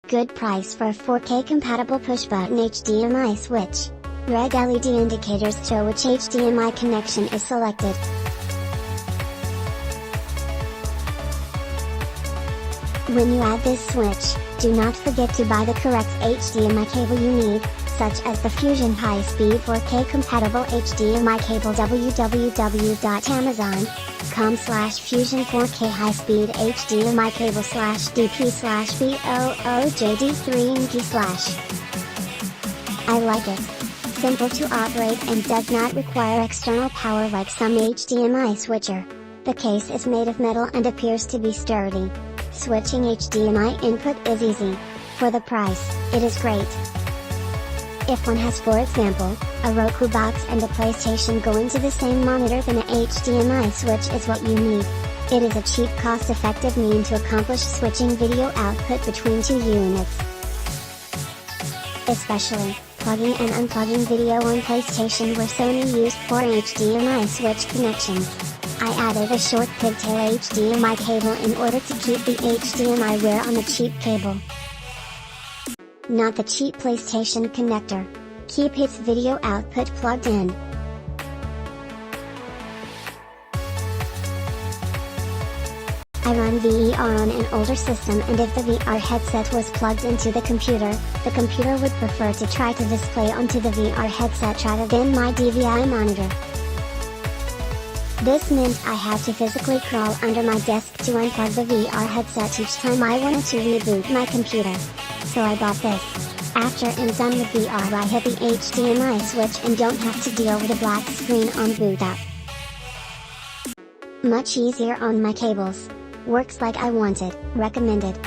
Good price for a 4K compatible push-button HDMI switch. Red LED indicators show which HDMI connection is selected. When you add this switch, do not forget to buy the correct HDMI cable you need, such as the Fusion high-speed 4K compatible HDMI cable. www.amazon.com/fusion 4K high-speed HDMI cable /DP/BOOJD3NG/. I like it. Simple to operate and does not require external power like some HDMI switcher. The case is made of metal and appears to be sturdy. Switching HDMI input is easy. For the price, it is great. If one has, for example, a Roku box and a PlayStation going to the same monitor, then an HDMI switch is what you need. It is a cheap, cost-effective means to accomplish switching video output between two units. Especially, plugging and unplugging video on PlayStation where Sony used 4 HDMI switch connections. I added a short pigtail HDMI cable in order to keep the HDMI wear on the cheap cable. Not the cheap PlayStation connector. Keep its video output plugged in. I run VER on an older system, and if the VR headset was plugged into the computer would prefer to try to display onto the VR headset rather than my DVI monitor. This meant I had to physically crawl under my desk to unplug the VR headset each time I wanted to reboot my computer. So I bought this. After I'm done with VR, I hit the HDMI switch and don't have to deal with a black screen on boot up. Much easier on my cables. Works like I wanted. Recommended.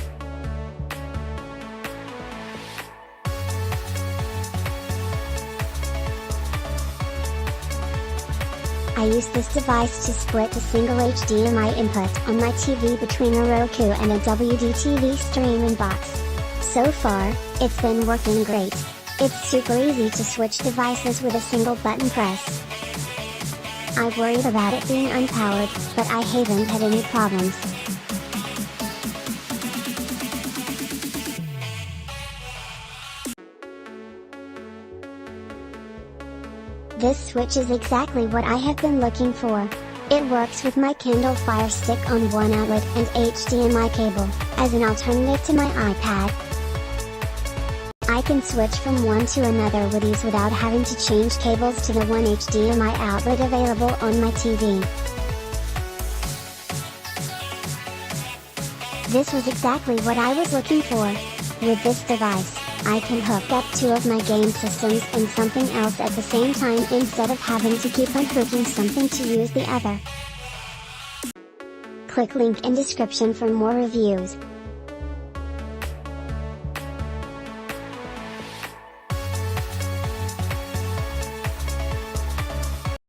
I use this device to split a single HDMI input on my TV between a Roku and a WDTV streaming box. So far, it's been working great. It's super easy to switch devices with a single button press. I worried about it being unpowered, but I haven't had any problems. This switch is exactly what I have been looking for. It works with my Kindle Fire Stick on one outlet and HDMI cable, as an alternative to my iPad. I can switch from one to another with ease without having to change cables to the one HDMI outlet available on my TV. This was exactly what I was looking for. With this device, I can hook up two of my game systems and something else at the same time instead of having to keep unhooking something to use the other. Click link in description for more reviews.